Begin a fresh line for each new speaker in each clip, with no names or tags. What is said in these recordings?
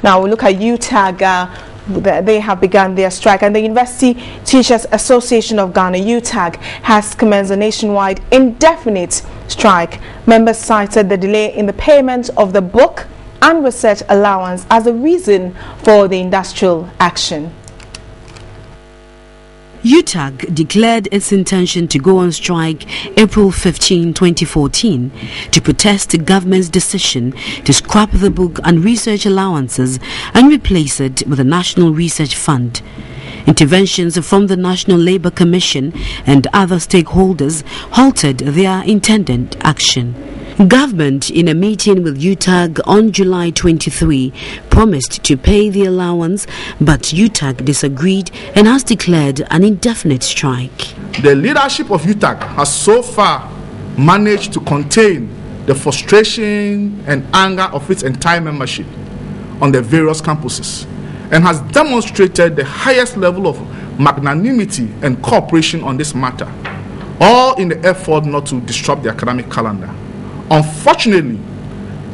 Now we look at UTAG. They have begun their strike, and the University Teachers Association of Ghana, UTAG, has commenced a nationwide indefinite strike. Members cited the delay in the payment of the book and research allowance as a reason for the industrial action.
UTAG declared its intention to go on strike April 15, 2014 to protest the government's decision to scrap the book and research allowances and replace it with a National Research Fund. Interventions from the National Labour Commission and other stakeholders halted their intended action. Government, in a meeting with UTAG on July 23, promised to pay the allowance, but UTAG disagreed and has declared an indefinite strike.
The leadership of UTAG has so far managed to contain the frustration and anger of its entire membership on the various campuses and has demonstrated the highest level of magnanimity and cooperation on this matter, all in the effort not to disrupt the academic calendar. Unfortunately,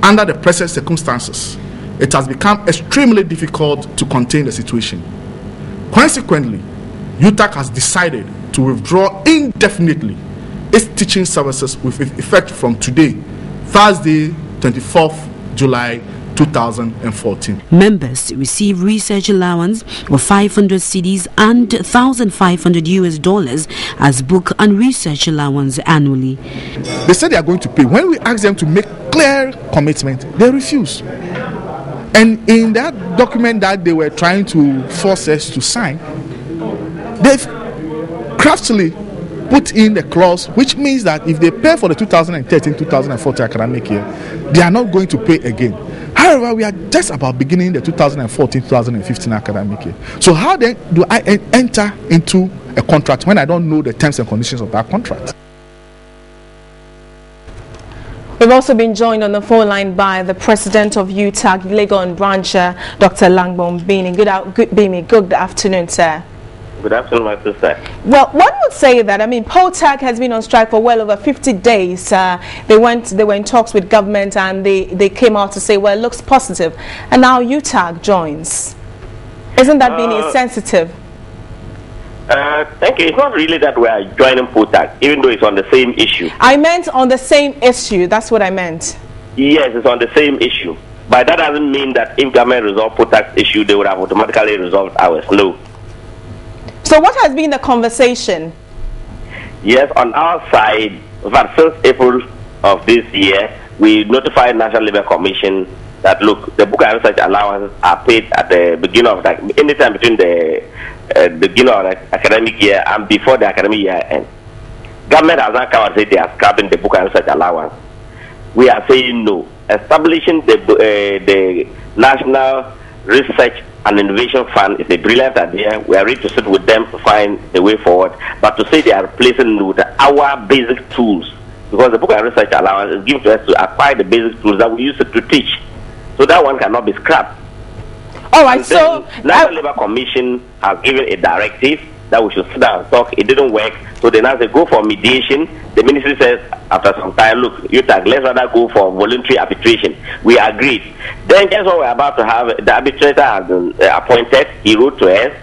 under the present circumstances, it has become extremely difficult to contain the situation. Consequently, UTAG has decided to withdraw indefinitely its teaching services with effect from today, Thursday, 24th July 2014.
Members receive research allowance of 500 cedis and $1,500 as book and research allowance annually.
They said they are going to pay. When we ask them to make clear commitment, they refuse. And in that document that they were trying to force us to sign, they've craftily put in the clause which means that if they pay for the 2013-2014 academic year, they are not going to pay again. However, we are just about beginning the 2014-2015 academic year. So how then do I enter into a contract when I don't know the terms and conditions of that contract?
We've also been joined on the phone line by the president of UTAG, Legon branch, Dr. Langbon Bini. Good afternoon, sir.
Good afternoon, my sister.
Well, one would say that, POTAG has been on strike for well over 50 days. They were in talks with government and they came out to say, well, it looks positive. And now UTAG joins. Isn't that being insensitive?
Thank you. It's not really that we are joining POTAG, even though it's on the same issue.
I meant on the same issue. That's what I meant.
Yes, it's on the same issue. But that doesn't mean that if government resolved POTAG's issue, they would have automatically resolved ours. No.
So what has been the conversation?
Yes, on our side, since April of this year, we notified National Labour Commission that, look, the book and research allowances are paid at the beginning of anytime between the beginning of the academic year and before the academic year ends. Government has not come and said they are scrapping the book and research allowance. We are saying no. Establishing the National Research and Innovation Fund is a brilliant idea. We are ready to sit with them to find a way forward. But to say they are replacing with our basic tools, because the book and research allowance is given to us to acquire the basic tools that we use it to teach. So that one cannot be scrapped.
All right, so
National Labour Commission has given a directive that we should sit down and talk. It didn't work, so they now say go for mediation. The ministry says after some time, look, UTAG, let's rather go for voluntary arbitration. We agreed. Then guess what we're about to have? The arbitrator has been appointed. He wrote to us.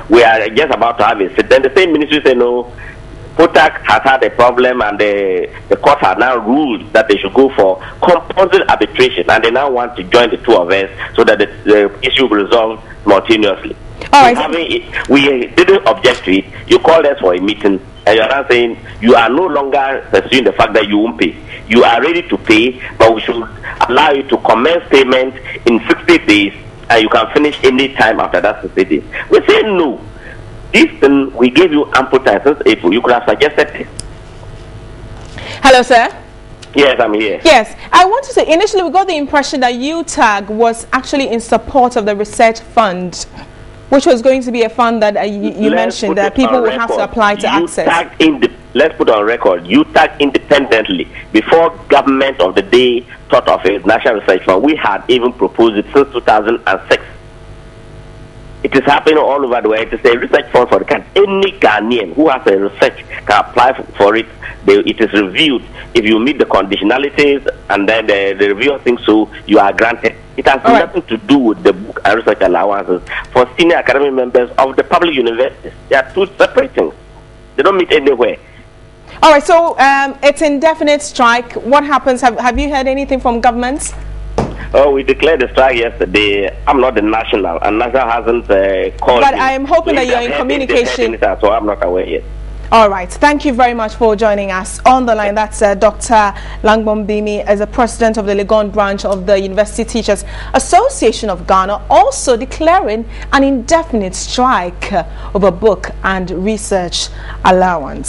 We are just about to have a sit. Then the same ministry said no. POTAG has had a problem, and the court has now ruled that they should go for compulsory arbitration, and they now want to join the two of us so that the issue will be resolved simultaneously.
All right.
We didn't object to it. You called us for a meeting, and you're now saying you are no longer pursuing the fact that you won't pay. You are ready to pay, but we should allow you to commence payment in 60 days, and you can finish any time after that 60 days. We say no. This thing, we gave you ample time since April. You could have suggested this.
Hello, sir.
Yes, I'm here.
Yes, I want to say initially we got the impression that UTAG was actually in support of the research fund, which was going to be a fund that you mentioned that people would have to apply to access.
Let's put on record, UTAG independently, before government of the day thought of a national research fund, we had even proposed it since 2006. It is happening all over the world. It is a research fund for the country. Any Ghanaian who has a research can apply for it. It is reviewed. If you meet the conditionalities and then the reviewer thinks so, you are granted. It has nothing to do with the book and research allowances for senior academic members of the public universities. They are two separate things. They don't meet anywhere.
All right, so it's indefinite strike. What happens? Have you heard anything from governments?
Oh, we declared the strike yesterday. I'm not the national, and national hasn't called
But
me.
I am hoping that you're in communication.
So I'm not aware yet.
All right. Thank you very much for joining us on the line. That's Dr. Langbon Bimi, as the president of the Legon branch of the University Teachers Association of Ghana, also declaring an indefinite strike over book and research allowance.